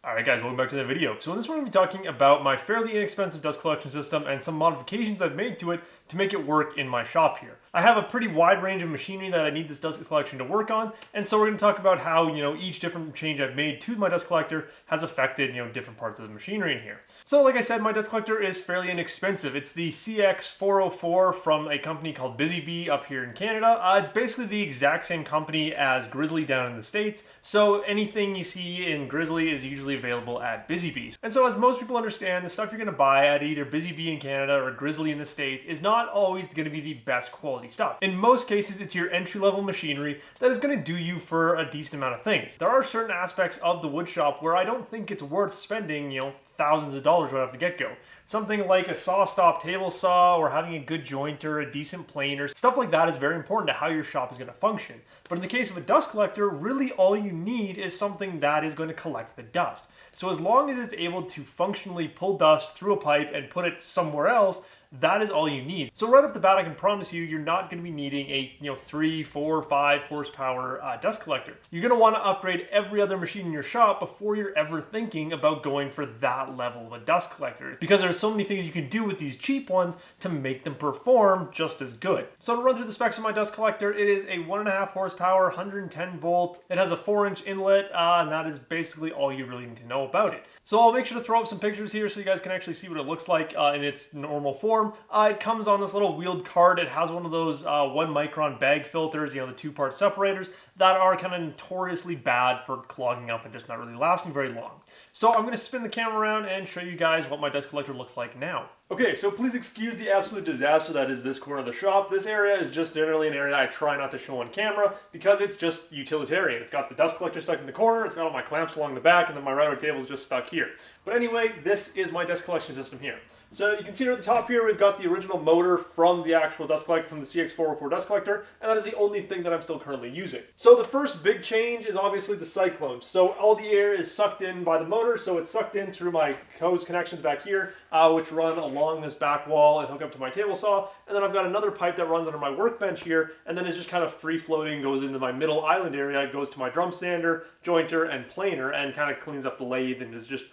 Alright guys, welcome back to the video. So in this one, we're going to be talking about my fairly inexpensive dust collection system and some modifications I've made to it to make it work in my shop here. I have a pretty wide range of machinery that I need this dust collection to work on, and so we're going to talk about how, each different change I've made to my dust collector has affected, different parts of the machinery in here. So like I said, my dust collector is fairly inexpensive. It's the CX404 from a company called Busy Bee up here in Canada. It's basically the exact same company as Grizzly down in the States, so anything you see in Grizzly is usually available at Busy Bee. And so as most people understand, the stuff you're going to buy at either Busy Bee in Canada or Grizzly in the States is not always going to be the best quality stuff. In most cases, it's your entry-level machinery that is going to do you for a decent amount of things. There are certain aspects of the wood shop where I don't think it's worth spending, thousands of dollars right off the get-go. Something like a saw-stop table saw or having a good jointer, a decent planer, stuff like that is very important to how your shop is going to function. But in the case of a dust collector, really all you need is something that is going to collect the dust. So as long as it's able to functionally pull dust through a pipe and put it somewhere else, that is all you need. So right off the bat, I can promise you, you're not going to be needing a 3, 4, 5 horsepower dust collector. You're going to want to upgrade every other machine in your shop before you're ever thinking about going for that level of a dust collector, because there's so many things you can do with these cheap ones to make them perform just as good. So to run through the specs of my dust collector, it is a 1.5 horsepower, 110 volt. It has a 4-inch inlet, and that is basically all you really need to know about it. So I'll make sure to throw up some pictures here so you guys can actually see what it looks like in its normal form. It comes on this little wheeled cart. It has one of those 1 micron bag filters, the 2-part separators that are kind of notoriously bad for clogging up and just not really lasting very long. So I'm going to spin the camera around and show you guys what my dust collector looks like now. Okay, so please excuse the absolute disaster that is this corner of the shop. This area is just generally an area I try not to show on camera because it's just utilitarian. It's got the dust collector stuck in the corner, it's got all my clamps along the back, and then my router table is just stuck here. But anyway, this is my dust collection system here. So you can see at the top here, we've got the original motor from the actual dust collector, from the CX404 dust collector, and that is the only thing that I'm still currently using. So the first big change is obviously the Cyclone. So all the air is sucked in by the motor, so it's sucked in through my hose connections back here, which run along this back wall and hook up to my table saw. And then I've got another pipe that runs under my workbench here, and then it's just kind of free floating, goes into my middle island area, it goes to my drum sander, jointer, and planer, and kind of cleans up the lathe and is just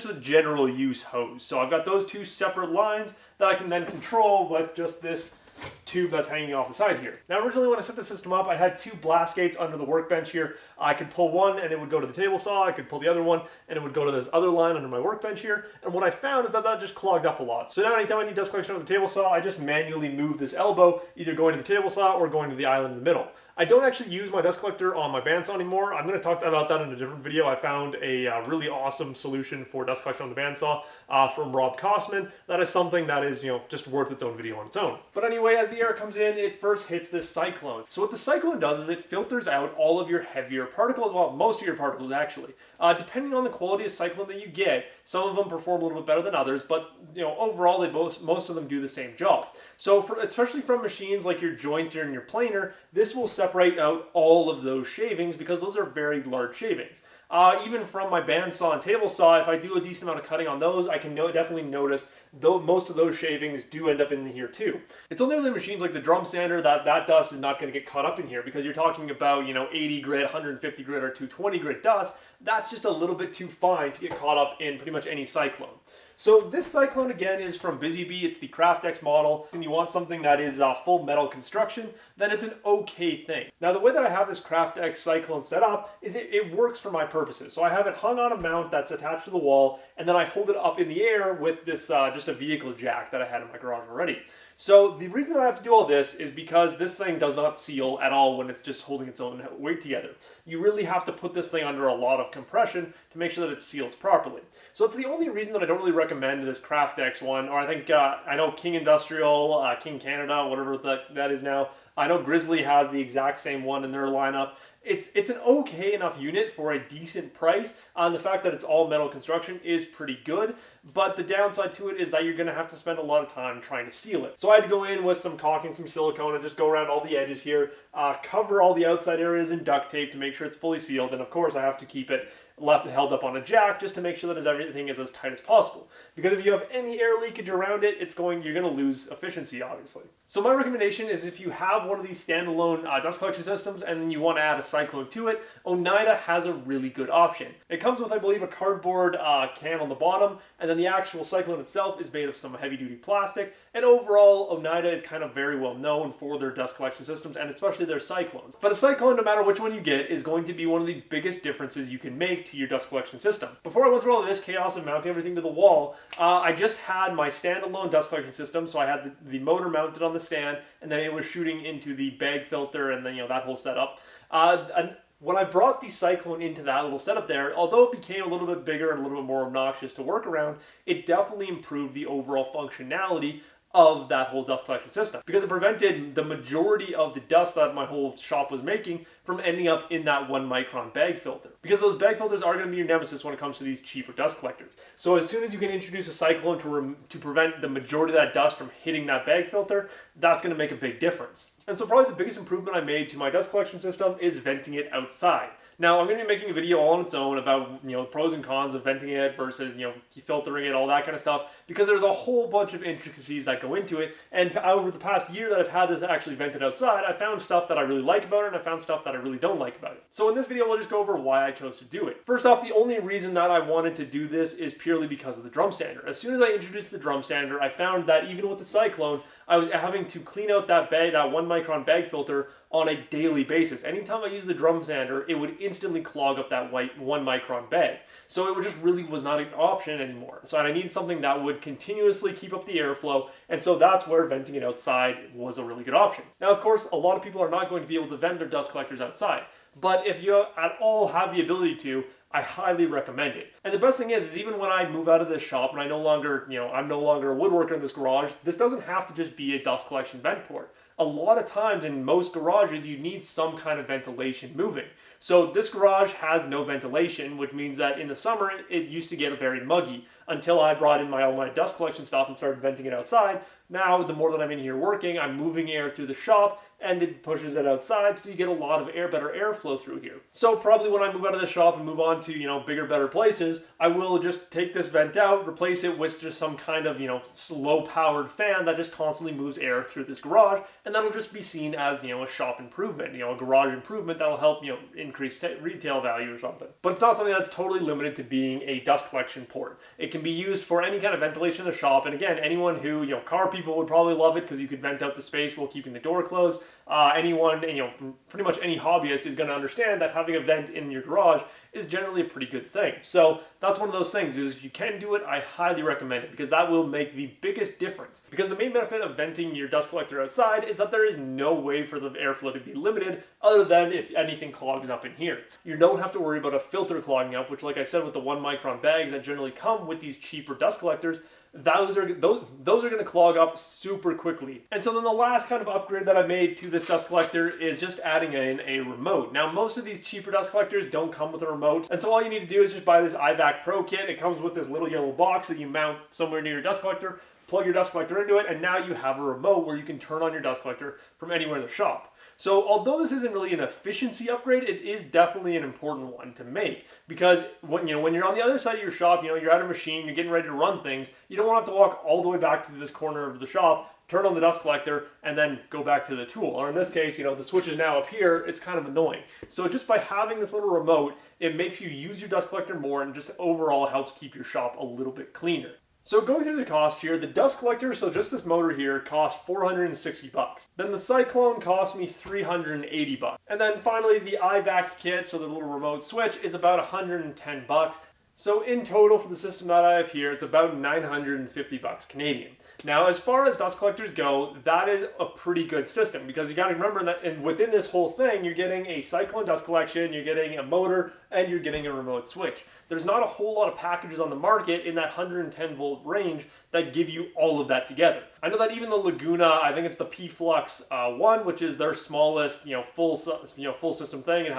a general use hose. So I've got those two separate lines that I can then control with just this tube that's hanging off the side here. Now originally when I set the system up, I had 2 blast gates under the workbench here. I could pull one and it would go to the table saw, I could pull the other one and it would go to this other line under my workbench here. And what I found is that just clogged up a lot. So now anytime I need dust collection on the table saw, I just manually move this elbow, either going to the table saw or going to the island in the middle. I don't actually use my dust collector on my bandsaw anymore. I'm going to talk about that in a different video. I found a really awesome solution for dust collection on the bandsaw from Rob Kosman. That is something that is, just worth its own video on its own. But anyway, as the air comes in, it first hits this Cyclone. So what the Cyclone does is it filters out all of your heavier particles, well, most of your particles actually. Depending on the quality of Cyclone that you get, some of them perform a little bit better than others, but overall, most of them do the same job. So especially from machines like your jointer and your planer, this will separate out all of those shavings because those are very large shavings. Even from my bandsaw and table saw, if I do a decent amount of cutting on those, I can definitely notice though most of those shavings do end up in here too. It's only with machines like the drum sander that dust is not going to get caught up in here, because you're talking about 80 grit, 150 grit, or 220 grit dust. That's just a little bit too fine to get caught up in pretty much any Cyclone. So this Cyclone again is from Busy Bee. It's the CraftX model, and you want something that is full metal construction, then it's an okay thing. Now the way that I have this CraftX Cyclone set up is it works for my purposes. So I have it hung on a mount that's attached to the wall, and then I hold it up in the air with this just a vehicle jack that I had in my garage already. So the reason I have to do all this is because this thing does not seal at all when it's just holding its own weight together. You really have to put this thing under a lot of compression to make sure that it seals properly. So it's the only reason that I don't really recommend this CraftX one, or I think, I know King Industrial, King Canada, whatever that is now. I know Grizzly has the exact same one in their lineup. It's an okay enough unit for a decent price. The fact that it's all metal construction is pretty good, but the downside to it is that you're going to have to spend a lot of time trying to seal it. So I had to go in with some caulking, some silicone, and just go around all the edges here, cover all the outside areas in duct tape to make sure it's fully sealed, and of course I have to keep it left held up on a jack just to make sure that everything is as tight as possible. Because if you have any air leakage around it, you're going to lose efficiency, obviously. So my recommendation is if you have one of these standalone dust collection systems and then you want to add a Cyclone to it, Oneida has a really good option. It comes with, I believe, a cardboard can on the bottom, and then the actual Cyclone itself is made of some heavy-duty plastic, and overall, Oneida is kind of very well known for their dust collection systems, and especially their Cyclones. But a Cyclone, no matter which one you get, is going to be one of the biggest differences you can make to your dust collection system. Before I went through all of this chaos of mounting everything to the wall, I just had my standalone dust collection system, so I had the motor mounted on the stand, and then it was shooting into the bag filter, and then that whole setup. And when I brought the Cyclone into that little setup there, although it became a little bit bigger and a little bit more obnoxious to work around, it definitely improved the overall functionality of that whole dust collection system, because it prevented the majority of the dust that my whole shop was making from ending up in that 1 micron bag filter. Because those bag filters are going to be your nemesis when it comes to these cheaper dust collectors. So as soon as you can introduce a Cyclone to prevent the majority of that dust from hitting that bag filter, that's going to make a big difference. And so probably the biggest improvement I made to my dust collection system is venting it outside. Now, I'm going to be making a video all on its own about, pros and cons of venting it versus, filtering it, all that kind of stuff, because there's a whole bunch of intricacies that go into it. And over the past year that I've had this actually vented outside, I found stuff that I really like about it, and I found stuff that I really don't like about it. So in this video, we'll just go over why I chose to do it. First off, the only reason that I wanted to do this is purely because of the drum sander. As soon as I introduced the drum sander, I found that even with the Cyclone, I was having to clean out that 1 micron bag filter on a daily basis. Anytime I used the drum sander, it would instantly clog up that 1 micron bag. So it just really was not an option anymore. So I needed something that would continuously keep up the airflow, and so that's where venting it outside was a really good option. Now, of course, a lot of people are not going to be able to vent their dust collectors outside, but if you at all have the ability to, I highly recommend it. And the best thing is even when I move out of this shop and I'm no longer a woodworker in this garage, this doesn't have to just be a dust collection vent port. A lot of times in most garages, you need some kind of ventilation moving. So this garage has no ventilation, which means that in the summer, it used to get very muggy until I brought in all my dust collection stuff and started venting it outside. Now, the more that I'm in here working, I'm moving air through the shop and it pushes it outside, so you get a lot of better airflow through here. So probably when I move out of the shop and move on to, bigger, better places, I will just take this vent out, replace it with just some kind of, slow-powered fan that just constantly moves air through this garage, and that'll just be seen as, a shop improvement, a garage improvement that'll help, increase retail value or something. But it's not something that's totally limited to being a dust collection port. It can be used for any kind of ventilation in the shop, and again, anyone who, car people would probably love it because you could vent out the space while keeping the door closed. Anyone, pretty much any hobbyist is going to understand that having a vent in your garage is generally a pretty good thing. So that's one of those things is if you can do it, I highly recommend it because that will make the biggest difference. Because the main benefit of venting your dust collector outside is that there is no way for the airflow to be limited other than if anything clogs up in here. You don't have to worry about a filter clogging up, which like I said with the 1 micron bags that generally come with these cheaper dust collectors, those are going to clog up super quickly. And so then the last kind of upgrade that I made to this dust collector is just adding in a remote. Now most of these cheaper dust collectors don't come with a remote, and so all you need to do is just buy this IVAC Pro kit. It comes with this little yellow box that you mount somewhere near your dust collector, plug your dust collector into it, and now you have a remote where you can turn on your dust collector from anywhere in the shop. So although this isn't really an efficiency upgrade, it is definitely an important one to make because when you're on the other side of your shop, you're at a machine, you're getting ready to run things, you don't want to have to walk all the way back to this corner of the shop, turn on the dust collector, and then go back to the tool. Or in this case, the switch is now up here, it's kind of annoying. So just by having this little remote, it makes you use your dust collector more and just overall helps keep your shop a little bit cleaner. So going through the cost here, the dust collector, so just this motor here, cost $460. Then the Cyclone cost me $380. And then finally the IVAC kit, so the little remote switch, is about $110. So in total for the system that I have here, it's about $950 Canadian. Now, as far as dust collectors go, that is a pretty good system because you got to remember that within this whole thing, you're getting a Cyclone dust collection, you're getting a motor, and you're getting a remote switch. There's not a whole lot of packages on the market in that 110 volt range that give you all of that together. I know that even the Laguna, I think it's the P-Flux 1, which is their smallest, full system thing. It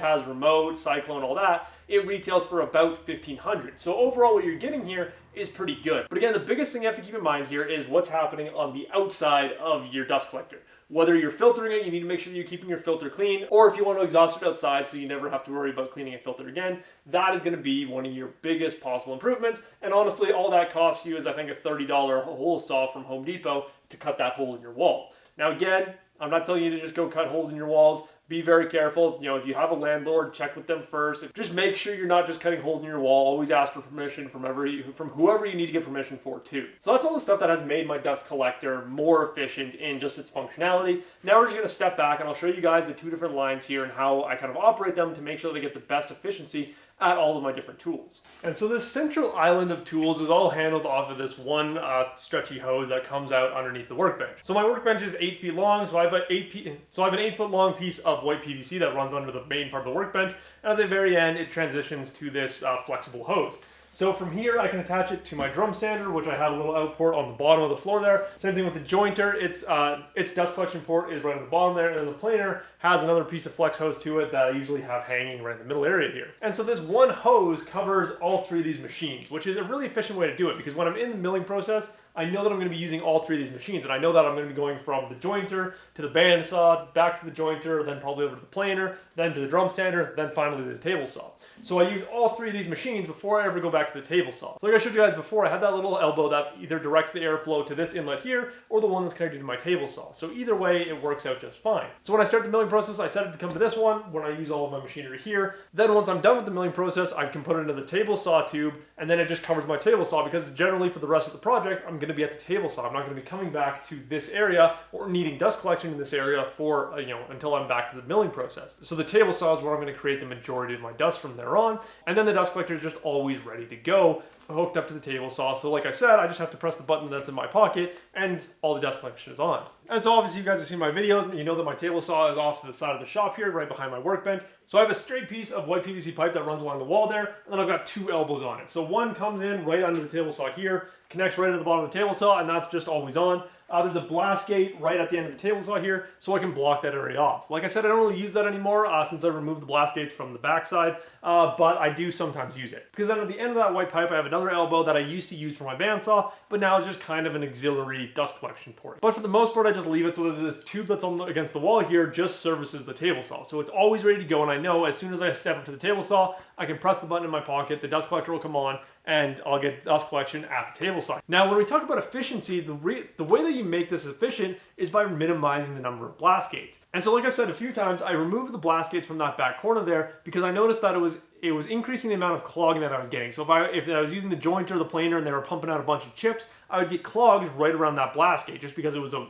has remote, Cyclone, all that. It retails for about $1,500. So overall, what you're getting here is pretty good. But again, the biggest thing you have to keep in mind here is what's happening on the outside of your dust collector. Whether you're filtering it, you need to make sure that you're keeping your filter clean, or if you want to exhaust it outside so you never have to worry about cleaning a filter again, that is going to be one of your biggest possible improvements. And honestly, all that costs you is I think a $30 hole saw from Home Depot to cut that hole in your wall. Now again, I'm not telling you to just go cut holes in your walls. Be very careful. You know, if you have a landlord, check with them first. Just make sure you're not just cutting holes in your wall. Always ask for permission from whoever you need to get permission for too. So that's all the stuff that has made my dust collector more efficient in just its functionality. Now we're just going to step back and I'll show you guys the two different lines here and how I kind of operate them to make sure that I get the best efficiency at all of my different tools. And so this central island of tools is all handled off of this one stretchy hose that comes out underneath the workbench. So my workbench is 8 feet long, so I have an 8 foot long piece of white PVC that runs under the main part of the workbench, and at the very end it transitions to this flexible hose. So from here, I can attach it to my drum sander, which I have a little out port on the bottom of the floor there. Same thing with the jointer. Its dust collection port is right on the bottom there, and then the planer has another piece of flex hose to it that I usually have hanging right in the middle area here. And so this one hose covers all three of these machines, which is a really efficient way to do it, because when I'm in the milling process, I know that I'm going to be using all three of these machines, and I know that I'm going to be going from the jointer to the bandsaw, back to the jointer, then probably over to the planer, then to the drum sander, then finally to the table saw. So I use all three of these machines before I ever go back to the table saw. So like I showed you guys before, I have that little elbow that either directs the airflow to this inlet here, or the one that's connected to my table saw. So either way, it works out just fine. So when I start the milling process, I set it to come to this one, when I use all of my machinery here. Then once I'm done with the milling process, I can put it into the table saw tube, and then it just covers my table saw, because generally for the rest of the project, I'm going to be at the table saw. I'm not going to be coming back to this area or needing dust collection in this area for, until I'm back to the milling process. So the table saw is where I'm going to create the majority of my dust from there on. And then the dust collector is just always ready to go, hooked up to the table saw. So like I said, I just have to press the button that's in my pocket and all the dust collection is on. And so obviously you guys have seen my videos, you know that my table saw is off to the side of the shop here, right behind my workbench. So I have a straight piece of white PVC pipe that runs along the wall there, and then I've got two elbows on it. So one comes in right under the table saw here, connects right to the bottom of the table saw, and that's just always on. There's a blast gate right at the end of the table saw here, so I can block that area off. Like I said, I don't really use that anymore since I removed the blast gates from the backside, but I do sometimes use it. Because then at the end of that white pipe, I have another elbow that I used to use for my bandsaw, but now it's just kind of an auxiliary dust collection port. But for the most part, I just leave it so that this tube that's against the wall here just services the table saw. So it's always ready to go, and I know as soon as I step up to the table saw, I can press the button in my pocket, the dust collector will come on, and I'll get dust collection at the table saw. Now, when we talk about efficiency, the way that you make this efficient is by minimizing the number of blast gates. And so like I've said a few times, I removed the blast gates from that back corner there because I noticed that it was increasing the amount of clogging that I was getting. So if I was using the jointer, the planer, and they were pumping out a bunch of chips, I would get clogs right around that blast gate just because it was a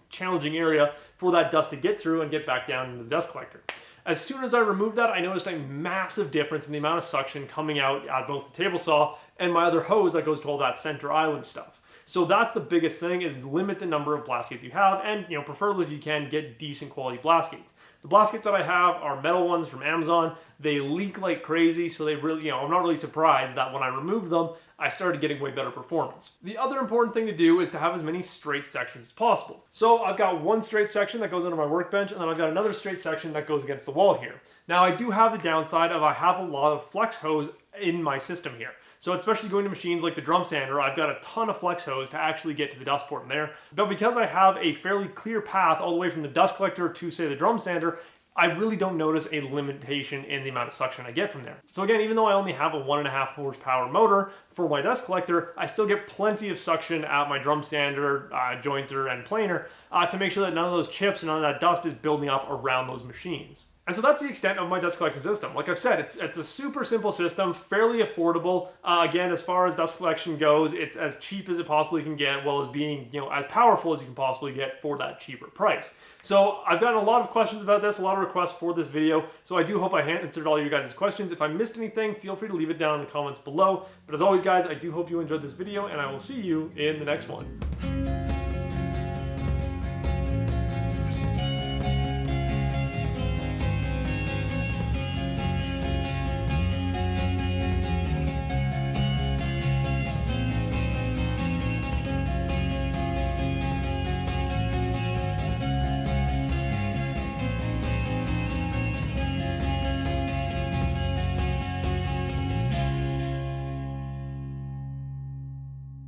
challenging area for that dust to get through and get back down into the dust collector. As soon as I removed that, I noticed a massive difference in the amount of suction coming out at both the table saw and my other hose that goes to all that center island stuff. So that's the biggest thing, is limit the number of blast gates you have, and preferably if you can, get decent quality blast gates. The blast gates that I have are metal ones from Amazon. They leak like crazy, so they really, I'm not really surprised that when I removed them, I started getting way better performance. The other important thing to do is to have as many straight sections as possible. So I've got one straight section that goes under my workbench, and then I've got another straight section that goes against the wall here. Now I do have the downside of I have a lot of flex hose in my system here. So especially going to machines like the drum sander, I've got a ton of flex hose to actually get to the dust port in there. But because I have a fairly clear path all the way from the dust collector to, say, the drum sander, I really don't notice a limitation in the amount of suction I get from there. So again, even though I only have a 1.5 horsepower motor for my dust collector, I still get plenty of suction at my drum sander, jointer, and planer to make sure that none of those chips and none of that dust is building up around those machines. And so that's the extent of my dust collection system. Like I've said, it's a super simple system, fairly affordable. Again, as far as dust collection goes, it's as cheap as it possibly can get, while as being as powerful as you can possibly get for that cheaper price. So I've gotten a lot of questions about this, a lot of requests for this video. So I do hope I answered all your guys' questions. If I missed anything, feel free to leave it down in the comments below. But as always, guys, I do hope you enjoyed this video, and I will see you in the next one.